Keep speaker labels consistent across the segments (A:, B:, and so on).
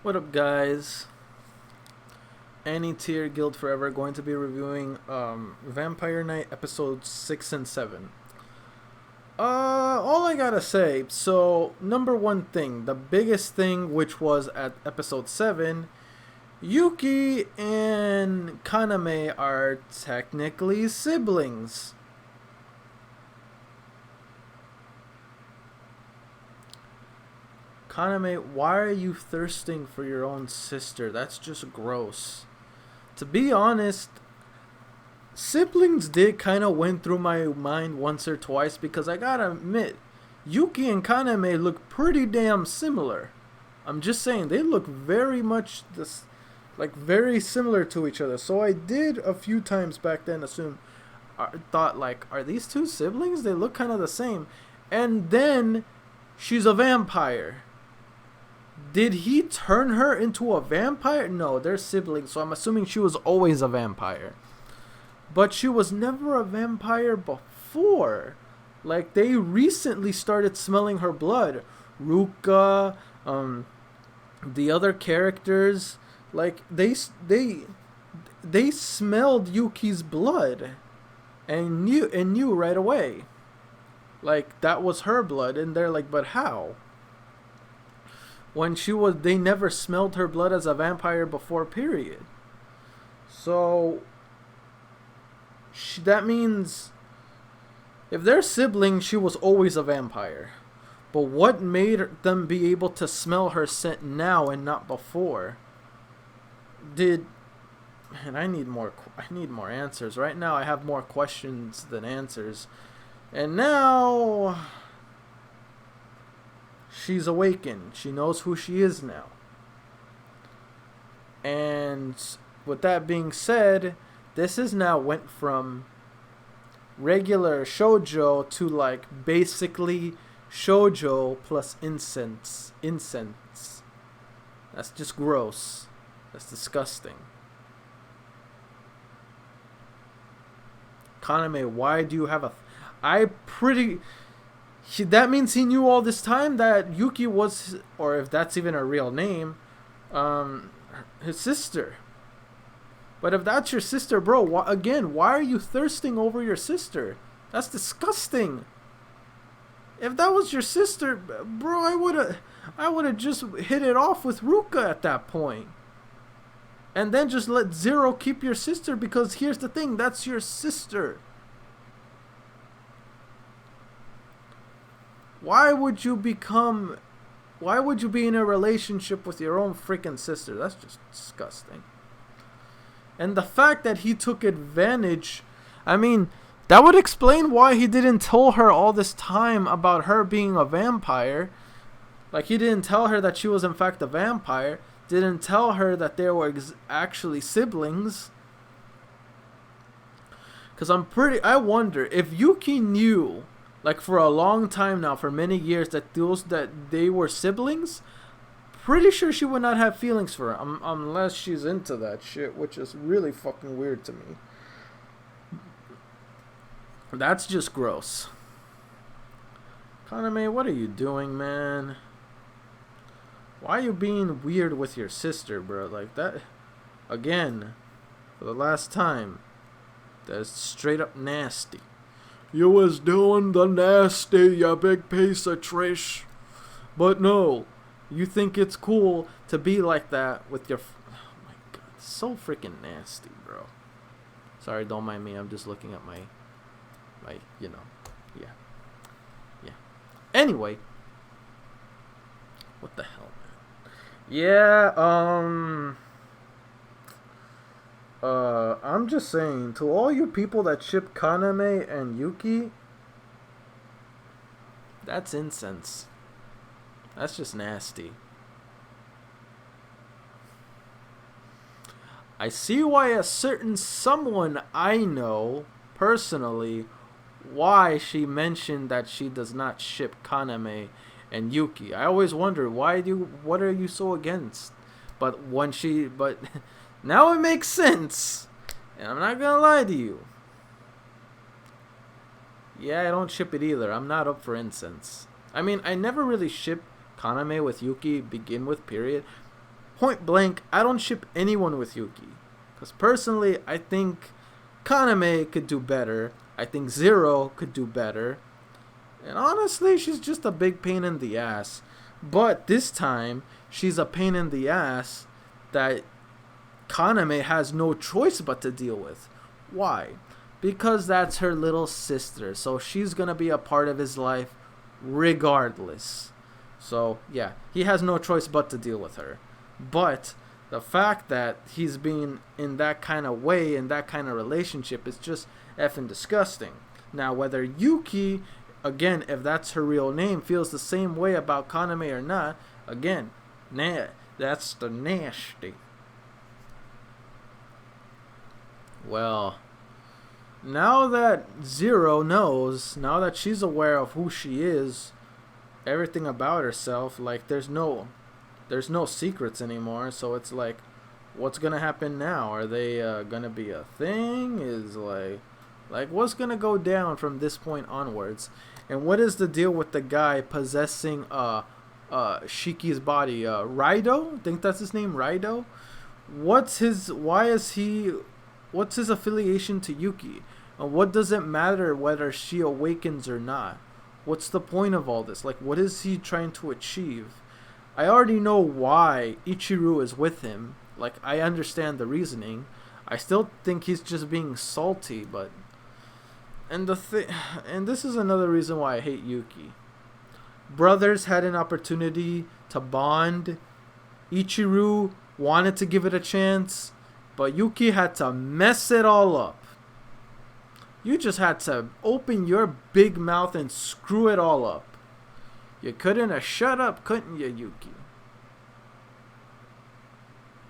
A: What up, guys? Any Tier Guild Forever going to be reviewing Vampire Knight episodes 6 and 7. All I gotta say, so number one thing, the biggest thing, which was at episode 7, Yuki and Kaname are technically siblings. Kaname, why are you thirsting for your own sister? That's just gross. To be honest, siblings did kind of went through my mind once or twice because I gotta admit, Yuki and Kaname look pretty damn similar. I'm just saying, they look very much this, like very similar to each other. So I did a few times back then assume, thought like, are these two siblings? They look kind of the same. And then she's a vampire. Did he turn her into a vampire? No, they're siblings, so I'm assuming she was always a vampire. But she was never a vampire before. Like, they recently started smelling her blood. Ruka, the other characters, like, they smelled Yuki's blood and knew right away. Like, that was her blood, and they're like, but how? When they never smelled her blood as a vampire before, period. So, that means if they're siblings, she was always a vampire. But what made them be able to smell her scent now and not before? Man, I need more answers. Right now I have more questions than answers. And now she's awakened. She knows who she is now. And with that being said, this is now went from regular shoujo to like basically shoujo plus incense. That's just gross. That's disgusting. Kaname, why do you have a... that means he knew all this time that Yuki was, or if that's even a real name, his sister. But if that's your sister, bro, why are you thirsting over your sister? That's disgusting. If that was your sister, bro, I would have just hit it off with Ruka at that point. And then just let Zero keep your sister, because here's the thing, that's your sister. Why would you be in a relationship with your own freaking sister? That's just disgusting. And the fact that he took advantage, I mean, that would explain why he didn't tell her all this time about her being a vampire. Like, he didn't tell her that she was in fact a vampire. Didn't tell her that they were actually siblings. Because I wonder if Yuki knew, like for a long time now, for many years, that they were siblings. Pretty sure she would not have feelings for her unless she's into that shit, which is really fucking weird to me. That's just gross. Kaname, what are you doing, man? Why are you being weird with your sister, bro? Like that, again, for the last time. That's straight up nasty. You was doing the nasty, you big piece of trash. But no, you think it's cool to be like that with your... Oh my god, so freaking nasty, bro. Sorry, don't mind me. I'm just looking at my yeah. Anyway, what the hell, man? Yeah, I'm just saying, to all you people that ship Kaname and Yuki, that's incense. That's just nasty. I see why a certain someone I know personally, why she mentioned that she does not ship Kaname and Yuki. I always wonder, what are you so against? But now it makes sense. And I'm not gonna lie to you. Yeah, I don't ship it either. I'm not up for incense. I mean, I never really ship Kaname with Yuki begin with, period. point blank, I don't ship anyone with Yuki. Because personally, I think Kaname could do better. I think Zero could do better. And honestly, she's just a big pain in the ass. But this time, she's a pain in the ass that Kaname has no choice but to deal with. Why? Because that's her little sister. So she's going to be a part of his life regardless. So, yeah, he has no choice but to deal with her. But the fact that he's being in that kind of way, in that kind of relationship, is just effing disgusting. Now, whether Yuki, again, if that's her real name, feels the same way about Kaname or not, again, that's the nasty. Well, now that Zero knows, now that she's aware of who she is, everything about herself, like there's no secrets anymore. So it's like, what's gonna happen now? Are they gonna be a thing? Is like what's gonna go down from this point onwards? And what is the deal with the guy possessing Shiki's body? Raido? I think that's his name, Raido. What's his affiliation to Yuki? And what does it matter whether she awakens or not? What's the point of all this? Like, what is he trying to achieve? I already know why Ichiru is with him. Like, I understand the reasoning. I still think he's just being salty, but... And this is another reason why I hate Yuki. Brothers had an opportunity to bond. Ichiru wanted to give it a chance, but Yuki had to mess it all up. You just had to open your big mouth and screw it all up. You couldn't have shut up, couldn't you, Yuki?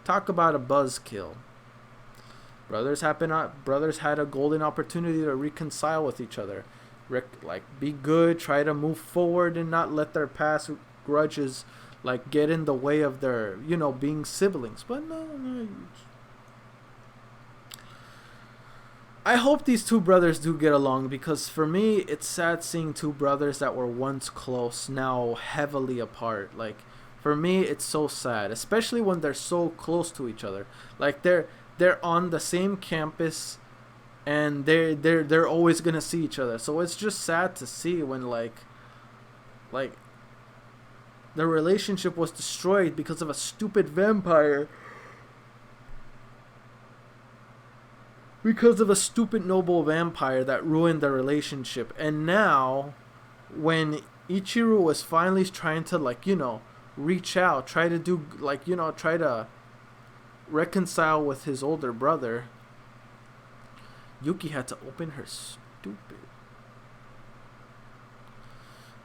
A: Talk about a buzzkill. Brothers had a golden opportunity to reconcile with each other. Be good, try to move forward, and not let their past grudges get in the way of their, being siblings. But no. I hope these two brothers do get along, because for me, it's sad seeing two brothers that were once close now heavily apart. For me, it's so sad, especially when they're so close to each other. They're on the same campus, and they're always gonna see each other. So it's just sad to see when the relationship was destroyed because of a stupid vampire. Because of a stupid noble vampire that ruined the relationship. And now, when Ichiru was finally trying to, reach out, try to do, try to reconcile with his older brother, Yuki had to open her stupid.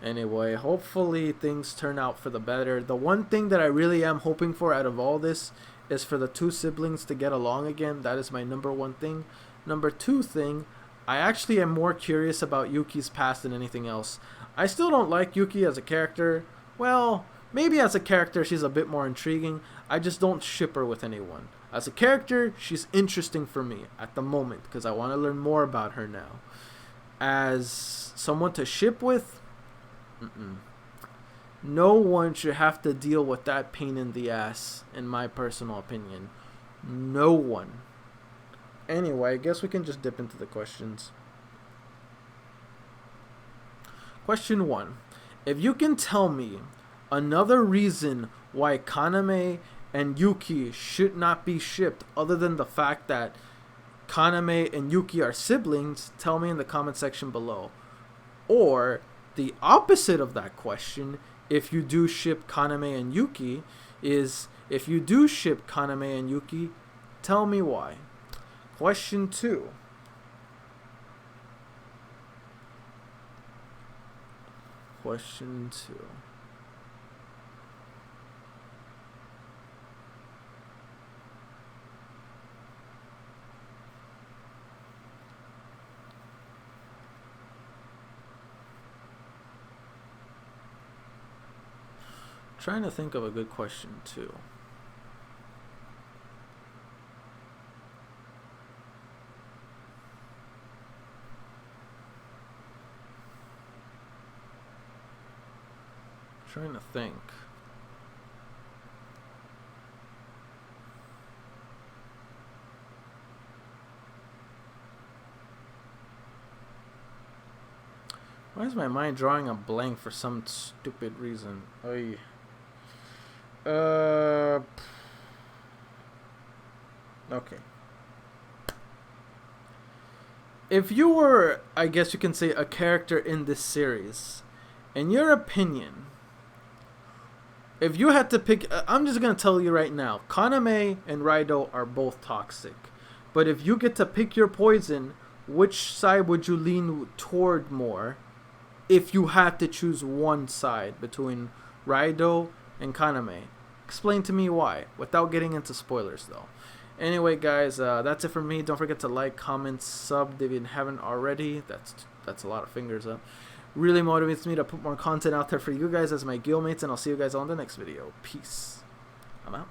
A: Anyway, hopefully things turn out for the better. The one thing that I really am hoping for out of all this is for the two siblings to get along again. That is my number one thing. Number two thing, I actually am more curious about Yuki's past than anything else. I still don't like Yuki as a character. Well, maybe as a character she's a bit more intriguing. I just don't ship her with anyone. As a character, she's interesting for me at the moment because I want to learn more about her now. As someone to ship with, no one should have to deal with that pain in the ass, in my personal opinion. No one. Anyway, I guess we can just dip into the questions. Question 1. If you can tell me another reason why Kaname and Yuki should not be shipped other than the fact that Kaname and Yuki are siblings, tell me in the comment section below. Or the opposite of that question, if you do ship Kaname and Yuki, is if you do ship Kaname and Yuki, tell me why. Question 2. Question 2. Trying to think of a good question too. Trying to think. Why is my mind drawing a blank for some stupid reason? Oy. Okay. If you were, I guess you can say, a character in this series, in your opinion, if you had to pick, I'm just going to tell you right now, Kaname and Raido are both toxic. But if you get to pick your poison, which side would you lean toward more if you had to choose one side between Raido and Kaname? Explain to me why, without getting into spoilers though. Anyway, guys, that's it for me. Don't forget to like, comment, sub if you haven't already. That's a lot of fingers up. Really motivates me to put more content out there for you guys as my guildmates, and I'll see you guys on the next video. Peace. I'm out.